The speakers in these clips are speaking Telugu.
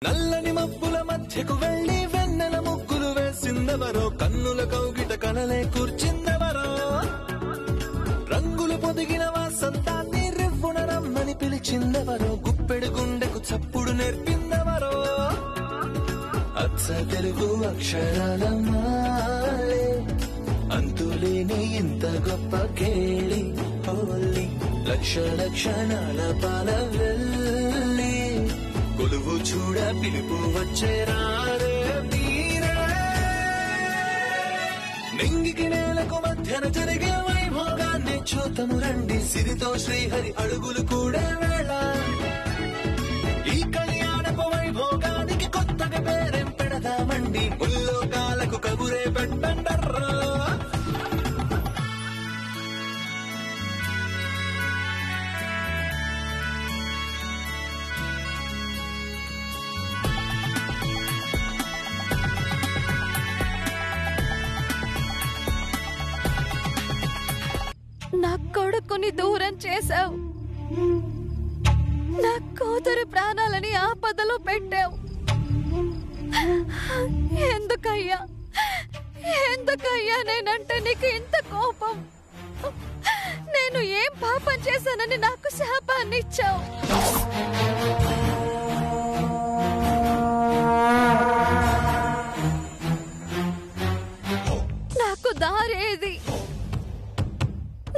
నల్లని మబ్బుల మధ్యకు వెళ్లి వెన్నెల ముగ్గులు వేసిందెవరో, కన్నుల కౌగిట కలలే కూర్చిందెవరో, రంగులు పొదిగిన వాసంతాన్ని రివ్వున రమ్మని పిలిచిందెవరో, గుప్పెడు గుండెకు చప్పుడు నేర్పిందెవరో, అచ్చ తెలుగు అక్షరాల మాలే అంతులేని ఇంత గొప్ప కేళి హోలీ, లక్ష లక్షణాల పాల వెళ్ళి కొలువు చూడ పిలుపు వచ్చేరారే వీరే, నింగికి నేలకు మధ్యన జరిగే వైభోగాన్ని చూతము రండి, సిరితో శ్రీహరి అడుగులు కూడే వేళ, ఈ కళ్యాణపు వైభోగానికి కొత్తగా పేరేం పెడదామండి, ముల్లోకాలకు కబురే పెట్టండర్రా. నా కొడుకుని దూరం చేశావు, నా కూతురి ప్రాణాలని ఆపదలో పెట్టావు. ఎందుకయ్యా ఎందుకయ్యా నేనంటే నీకు ఇంత కోపం? నేను ఏం పాపం చేశానని నాకు శాపాన్ని ఇచ్చావు? నాకు దారేది?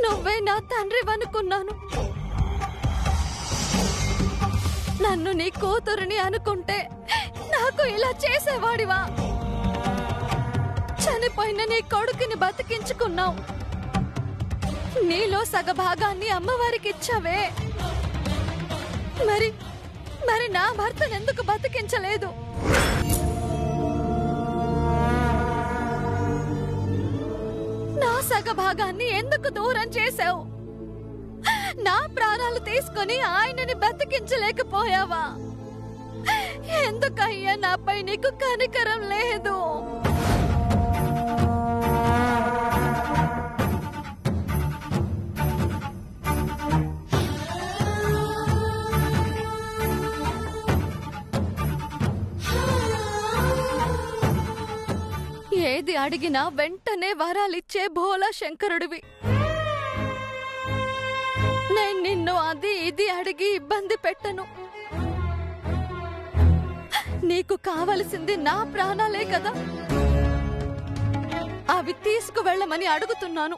నువ్వే నా తండ్రి అనుకున్నాను. నన్ను నీ కూతురుని అనుకుంటే నాకు ఇలా చేసేవాడివా? చనిపోయిన నీ కొడుకుని బతికించుకున్నావు, నీలో సగభాగాన్ని అమ్మవారికి ఇచ్చావే, మరి మరి నా భర్తను ఎందుకు బతికించలేదు? నా సగభాగాన్ని ఎందుకు దూరం చేశావు? నా ప్రాణాలు తీసుకుని ఆయనని బతికించలేకపోయావా? ఎందుకయ్యా నాపై నీకు కనికరం లేదు? ఏది అడిగినా వెంటనే వరాలిచ్చే భోలా శంకరుడివి. నేను నిన్ను అది ఇది అడిగి ఇబ్బంది పెట్టను. నీకు కావలసింది నా ప్రాణాలే కదా, అవి తీసుకువెళ్ళమని అడుగుతున్నాను.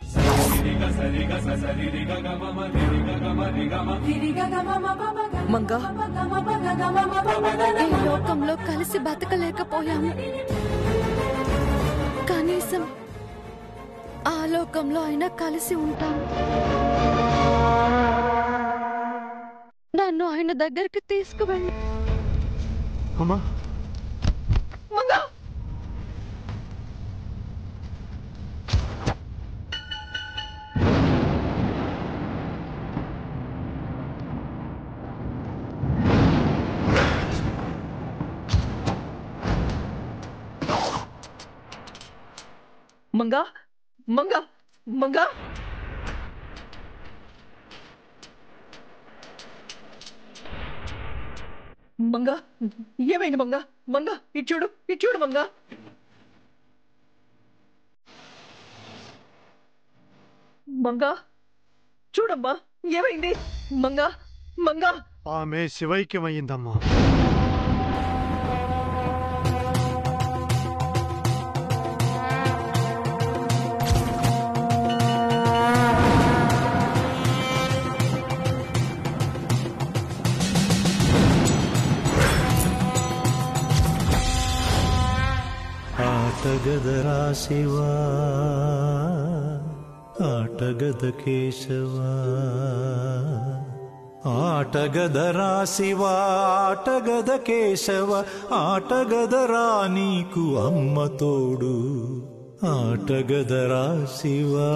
మంగా, ఈ లోకంలో కలిసి బతకలేకపోయాము, కనీసం ఆ లోకంలో అయినా కలిసి ఉంటాము. నన్ను ఆయన దగ్గరికి తీసుకువెళ్ళి. అమ్మా, మంగా, మంగా, మంగా, మంగా, మంగా, ఏమైంది మంగా? మంగా, ఇచ్చుడు ఇచ్చుడు మంగా. మంగా, చూడమ్మా, ఏమైంది మంగా? మంగా, ఆమె శివైక్యమయ్యిందమ్మా. ఆటగదరా శివా, ఆటగద కేశవా, ఆటగదరా శివా, ఆటగద కేశవ, ఆటగదరా నీకు అమ్మ తోడు, ఆటగదరా శివా,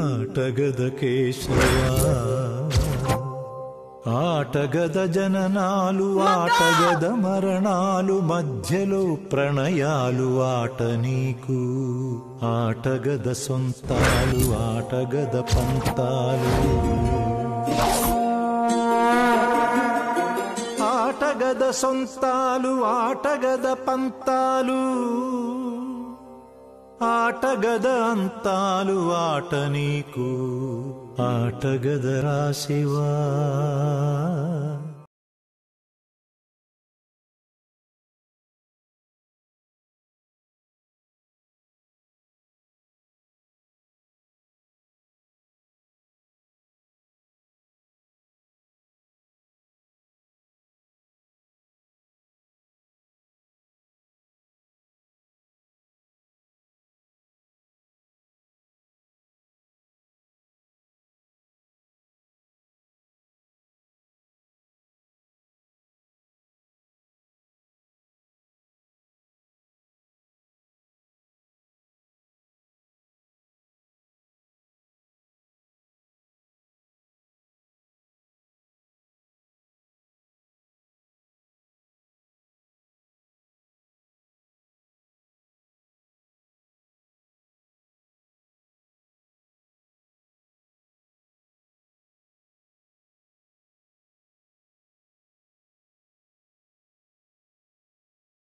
ఆటగద కేశవా, ఆటగద జననాలు, ఆటగద మరణాలు, మధ్యలో ప్రణయాలు, ఆట నీకు, ఆటగద సొంతాలు, ఆటగద పంతాలు, ఆటగద ఆటగద సొంతాలు ఆటగద పంతాలు ఆటగద అంతాలు ఆట నీకు ఆటగద రాశివా.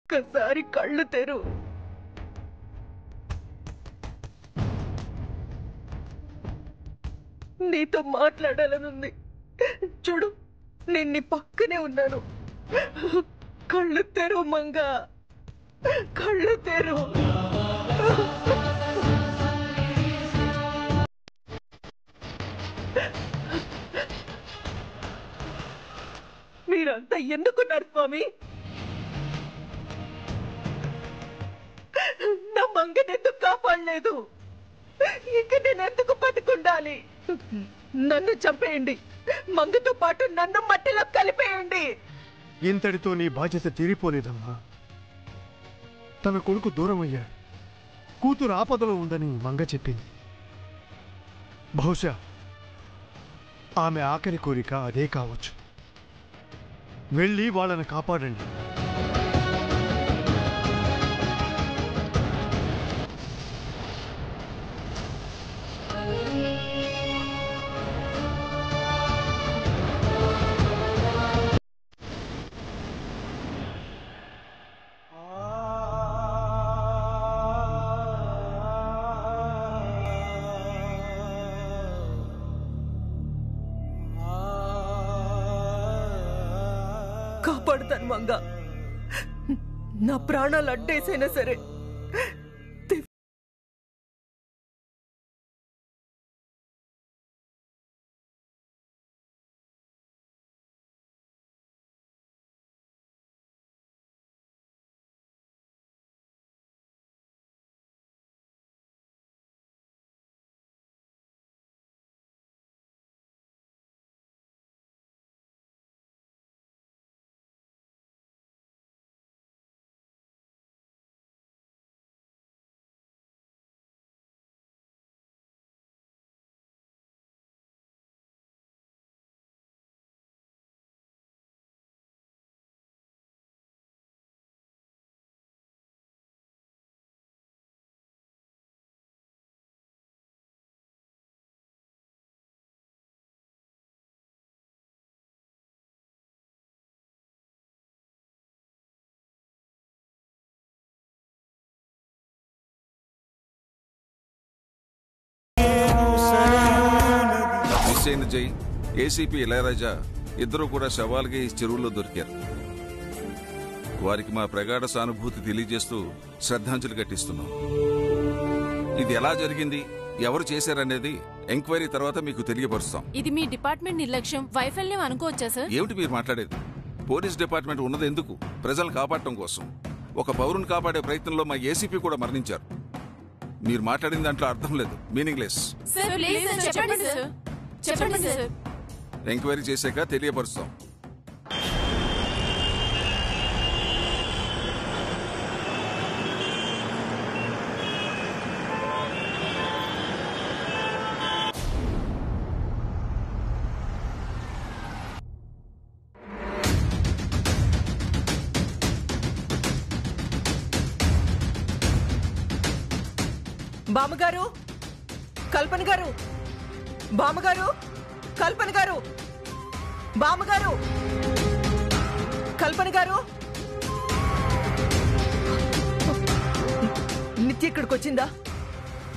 ఒక్కసారి కళ్ళు తెరు. నీతో మాట్లాడాలనుంది. చూడు, నేను నీ పక్కనే ఉన్నాను. కళ్ళు తెరు మంగ, కళ్ళు తెరు. మీరంతా ఎందుకున్నారు స్వామి? నా మంగనెందుకు కాపాడలేదు? ఇక నేనెందుకు బతుకుండాలి? నన్ను చంపేయండి, మంగతో పాటు నన్ను మట్టిలో కలిపేయండి. ఇంతటితో నీ బాధ్యత తీరిపోలేదమ్మా. తన కొడుకు దూరం అయ్యాడు, కూతురు ఆపదలో ఉందని మంగ చెప్పింది. బహుశా ఆమె ఆఖరి కోరిక అదే కావచ్చు. వెళ్ళి వాళ్ళని కాపాడండి. కాపాడుతాను మంగ, నా ప్రాణాలు అడ్డేసైనా సరే. జై ఏసీపీ ఇళయరాజా ఇద్దరు కూడా శవాలుగా ఈ చెరువుల్లో దొరికారు. వారికి మా ప్రగాఢ సానుభూతి తెలియజేస్తూ శ్రద్ధాంజలి ఘటిస్తున్నాం. ఇది ఎలా జరిగింది, ఎవరు చేశారనేది ఎంక్వైరీ తర్వాత మీకు తెలియపరుస్తాం. ఇది మీ డిపార్ట్మెంట్ నిర్లక్ష్యం, వైఫల్యం అనుకోవచ్చా సార్? ఏమిటి మీరు మాట్లాడేది? పోలీస్ డిపార్ట్మెంట్ ఉన్నది ఎందుకు? ప్రజలను కాపాడటం కోసం. ఒక పౌరుని కాపాడే ప్రయత్నంలో మా ఏసీపీ కూడా మరణించారు. మీరు మాట్లాడిన దాంట్లో అర్థం లేదు, మీనింగ్లెస్. ఎంక్వైరీ చేశాక తెలియపరుస్తాం. బామ్మగారు, కల్పన గారు, బామ్మగారు, కల్పన గారు, బామ్మగారు, కల్పన గారు, నిత్య ఇక్కడికి వచ్చిందా?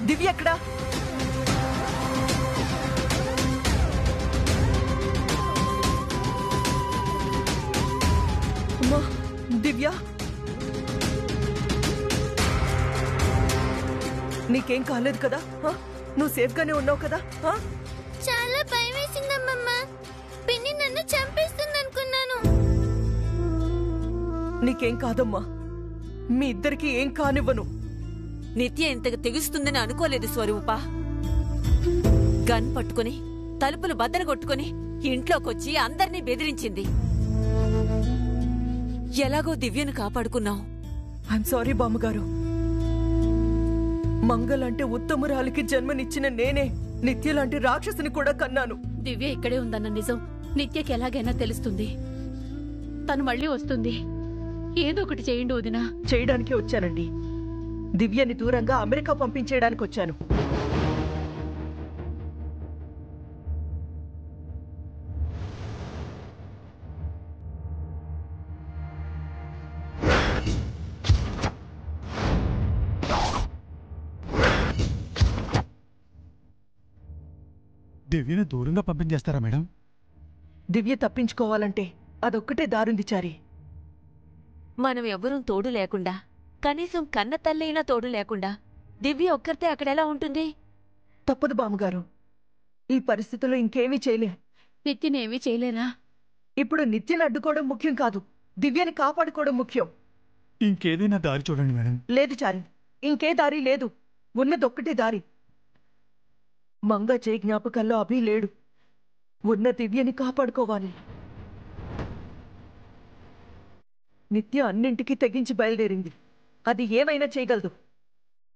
దివ్య ఎక్కడా? అమ్మా, దివ్య నీకేం కాలేదు కదా? నువ్వు సేఫ్ గానే ఉన్నావు కదా? చాలా భయం వేసిందమ్మమ్మ. పిన్ని నన్ను చంపేస్తుంది అనుకున్నాను. నీకేం కాదమ్మా, మీ ఇద్దరికి ఏం కానివ్వను. నిత్య ఇంతగా తెగుస్తుందని అనుకోలేదు స్వరూప. గన్ పట్టుకుని తలుపులు బద్దలు కొట్టుకుని ఇంట్లోకొచ్చి అందర్నీ బెదిరించింది. ఎలాగో దివ్యను కాపాడుకున్నావు. ఐఎమ్ సారీ బామ్మగారు. మంగళంటే ఉత్తమురాలికి జన్మనిచ్చిన నేనే నిత్య లాంటి రాక్షసుని కూడా కన్నాను. దివ్య ఇక్కడే ఉందన్న నిజం నిత్యకి ఎలాగైనా తెలుస్తుంది. తను మళ్ళీ వస్తుంది. ఏదో ఒకటి చేయండి వదినా. చేయడానికి వచ్చానండి. దివ్యని దూరంగా అమెరికా పంపించేయడానికి వచ్చాను. దివ్యను దూరంగా పంపించేస్తారా మేడం? దివ్య తప్పించుకోవాలంటే అదొక్కటే దారుంది చారి. మనం ఎవ్వరూ తోడు లేకుండా, కనీసం కన్న తల్లైనా తోడు లేకుండా దివ్య ఒక్కరితే అక్కడెలా ఉంటుంది? తప్పదు బామ్మగారు. ఈ పరిస్థితుల్లో ఇంకేమీ చేయలే. నిత్యనేమీ చేయలేరా? ఇప్పుడు నిత్యని అడ్డుకోవడం ముఖ్యం కాదు, దివ్యని కాపాడుకోవడం ముఖ్యం. ఇంకేదైనా దారి చూడండి మేడం. లేదు చారి, ఇంకే దారి లేదు. ఉన్నదొక్కటే దారి. మంగ చే జ్ఞాపకాల్లో అభి లేడు. ఉన్న దివ్యని కాపాడుకోవాలి. నిత్య అన్నింటికీ తెగించి బయలుదేరింది. అది ఏమైనా చేయగలదు.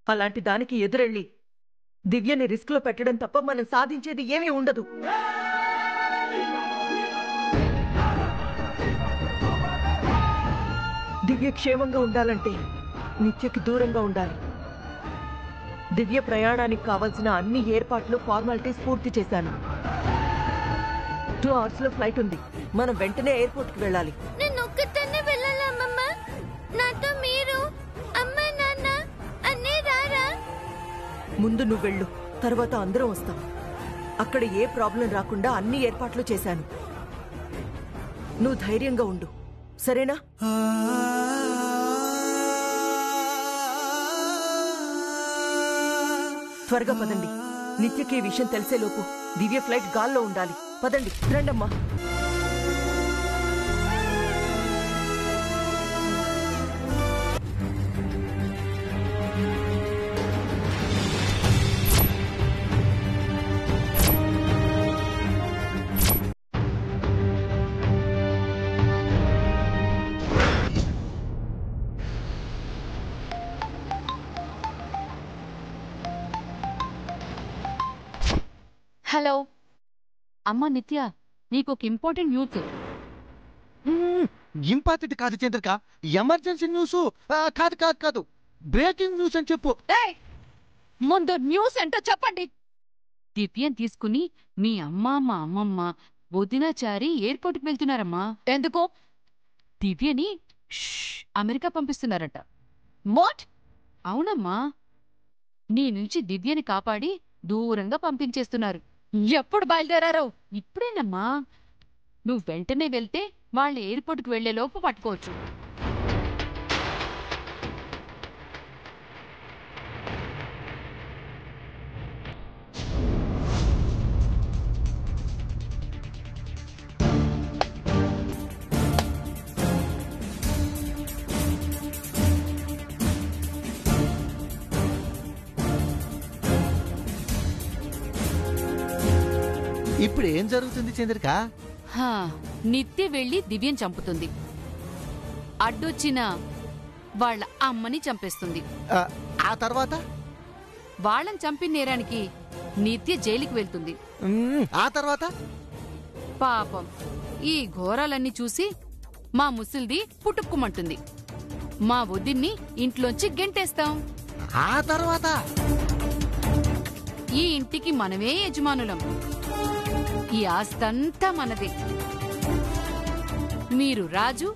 అలాంటి దానికి ఎదురెళ్ళి దివ్యని రిస్క్ లో పెట్టడం తప్ప మనం సాధించేది ఏమీ ఉండదు. దివ్య క్షేమంగా ఉండాలంటే నిత్యకి దూరంగా ఉండాలి. దివ్య ప్రయాణానికి కావాల్సిన అన్ని ఏర్పాట్లు, ఫార్మాలిటీస్ పూర్తి చేశాను. 2 hours లో ఫ్లైట్ ఉంది. మనం వెంటనే ఎయిర్పోర్ట్ కి వెళ్ళాలి. నేను ఒక్కదాన్నే వెళ్ళాలా అమ్మమ్మ? నాతో మీరు, అమ్మ, నాన్న, అన్నయ్య రారా? ముందు నువ్వు వెళ్ళు, తర్వాత అందరం వస్తాం. అక్కడ ఏ ప్రాబ్లం రాకుండా అన్ని ఏర్పాట్లు చేశాను. నువ్వు ధైర్యంగా ఉండు, సరేనా? త్వరగా పదండి. నిత్యకి ఈ విషయం తెలిసేలోపు దివ్య ఫ్లైట్ గాల్లో ఉండాలి. పదండి, రండమ్మా. హలో అమ్మా నిత్య, నీకు ఒక ఇంపార్టెంట్ న్యూస్. ఇంపార్టెంట్ కాదు చంద్రిక, ఎమర్జెన్సీ న్యూస్. కాదు కాదు కాదు, బ్రేకింగ్ న్యూస్ అని చెప్పు. ముందు న్యూస్ ఏంటో చెప్పండి. దివ్యని తీసుకుని మీ అమ్మ, మా అమ్మమ్మ, వదినాచారి ఎయిర్పోర్ట్కి వెళ్తున్నారమ్మా. ఎందుకు? దివ్యని అమెరికా పంపిస్తున్నారట. వాట్? అవునమ్మా, నీ నుంచి దివ్యని కాపాడి దూరంగా పంపించేస్తున్నారు. ఎప్పుడు బయలుదేరారో? ఇప్పుడేనమ్మా. నువ్వు వెంటనే వెళ్తే వాళ్ళ ఎయిర్పోర్ట్కి వెళ్లేలోపు పట్టుకోవచ్చు. ఇప్పుడు ఏం జరుగుతుంది చంద్రిక? నిత్య వెళ్లి దివ్యం చంపుతుంది. అడ్డొచ్చిన వాళ్ళ అమ్మని చంపేస్తుంది. ఆ తర్వాత వాళ్ళని చంపిన నేరానికి నిత్య జైలుకి వెళ్తుంది. ఆ తర్వాత పాపం ఈ ఘోరాలన్నీ చూసి మా ముసలిది పుట్టుక్కుమంటుంది. మా వదిన్ని ఇంట్లోంచి గెంటేస్తాం. ఆ తర్వాత ఈ ఇంటికి మనమే యజమానులం. ఈ ఆస్తంతా మనదే. మీరు రాజు,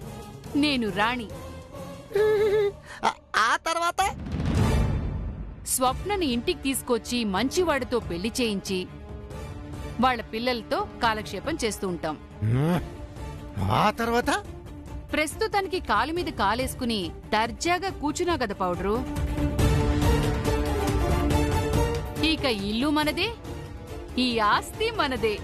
నేను రాణి. ఆ తర్వాత స్వప్నని ఇంటికి తీసుకొచ్చి మంచివాడితో పెళ్లి చేయించి వాళ్ళ పిల్లలతో కాలక్షేపం చేస్తూ ఉంటాం. ఆ తర్వాత ప్రస్తుతానికి కాలు మీద కాలేసుకుని దర్జాగా కూర్చున్నా కదా పౌడరు. ఇక ఇల్లు మనదే, ఈ ఆస్తి మనదే.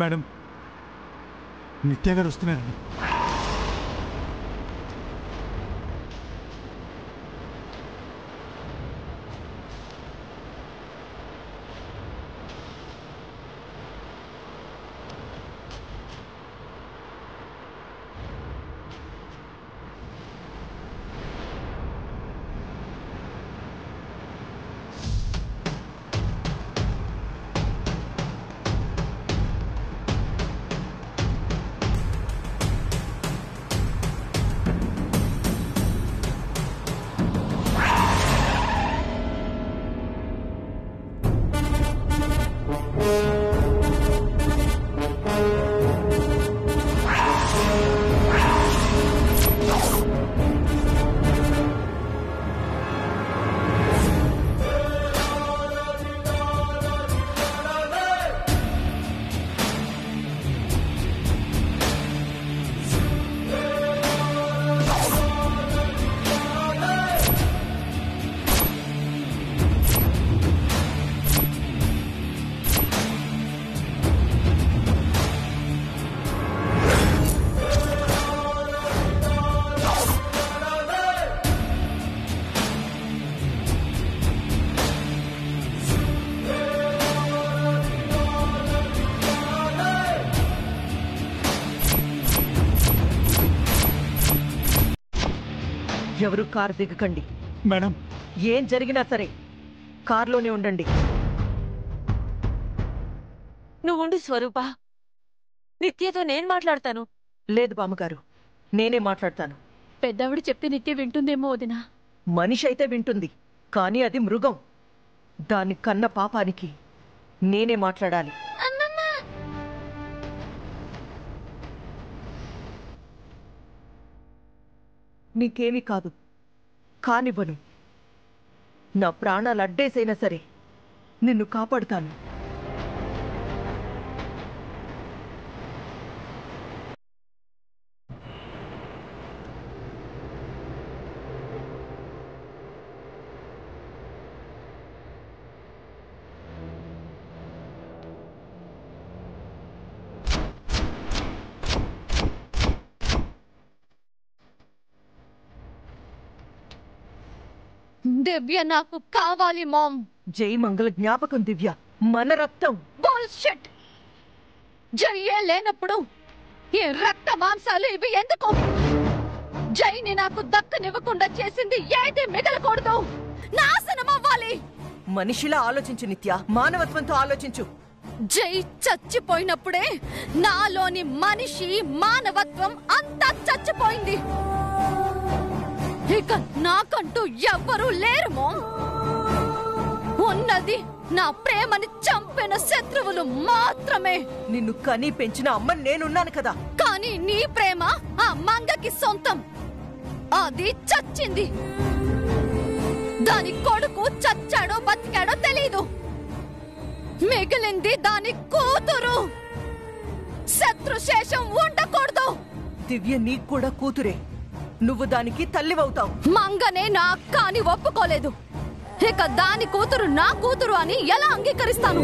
మేడం, నిత్య గారు వస్తున్నారండి. ఎవరు కారు దిగకండి. మేడం, ఏం జరిగినా సరే కారులోనే ఉండండి. నువ్వుండు స్వరూప, నిత్యతో నేను మాట్లాడతాను. లేదు బామ్మగారు, నేనే మాట్లాడతాను. పెద్దవిడ చెప్తే నిత్య వింటుందేమో వదినా. మనిషి అయితే వింటుంది, కానీ అది మృగం. దాన్ని కన్న పాపానికి నేనే మాట్లాడాలి. నీకేమీ కాదు, కానివ్వను. నా ప్రాణాలు అడ్డేసైనా సరే నిన్ను కాపాడుతాను. దివ్య నాకు కావాలి మామ్. జై మంగళ జ్ఞాపకం దివ్య, మన రక్తం. బుల్షిట్. జయ్యే లేనప్పుడు ఈ రక్త మాంసాలు ఇవి ఎందుకు? జైని నాకు దక్కనివ్వకుండా చేసింది ఏది మిగలకూడదు, నాశనం అవ్వాలి. మనిషిలా ఆలోచించు నిత్య, మానవత్వంతో ఆలోచించు. జై చచ్చిపోయినప్పుడే నాలోని మనిషి మానవత్వం అంతా చచ్చిపోయింది. ఇక నాకంటూ ఎవ్వరూ లేరు మోం. ఉన్నది నా ప్రేమని చంపిన శత్రువులు మాత్రమే. నిన్ను కని పెంచిన అమ్మ నేనున్నాను కదా. కానీ నీ ప్రేమ ఆ మంగకి సొంతం. అది చచ్చింది. దాని కొడుకు చచ్చాడో బతికాడో తెలీదు. మిగిలింది దాని కూతురు. శత్రుశేషం ఉండకూడదు. దివ్య నీకు కూడా కూతురే. నువ్వు దానికి తల్లివవుతావు. మంగనే నా అక్క అని ఒప్పుకోలేదు. ఇక దాని కూతురు నా కూతురు అని ఎలా అంగీకరిస్తాను?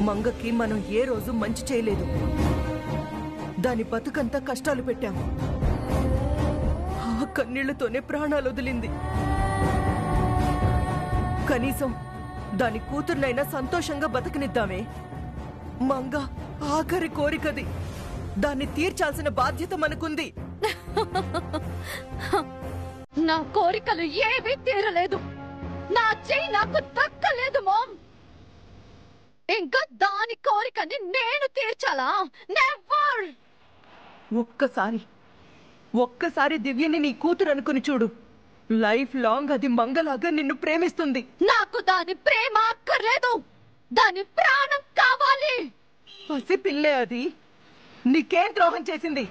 మంగకి మనం ఏ రోజు మంచి చేయలేదు. దాని బతుకంతా కష్టాలు పెట్టాము. ఆ కన్నీళ్లతోనే ప్రాణాలు వదిలింది. కనీసం దాని కూతుర్నైనా సంతోషంగా బతకనిద్దామే. మంగ ఆఖరి కోరికది. దాన్ని తీర్చాల్సిన బాధ్యత మనకుంది. నా కోరికలు ఏవీ తీరలేదు. నా చెయ్యి నాకు దక్కలేదు మామ్. ఇంకా దాని కోరికని నేను తీర్చాలా? నెవర్. ఒక్కసారి దివ్యని నీ కూతురు అనుకుని చూడు. లైఫ్ లాంగ్ అది మంగలాగా నిన్ను ప్రేమిస్తుంది. నాకు దాని ప్రేమ అక్కర్లేదు. దాని ప్రాణం కావాలి. పసి పిల్లే అది. నీకేం ద్రోహం చేసింది?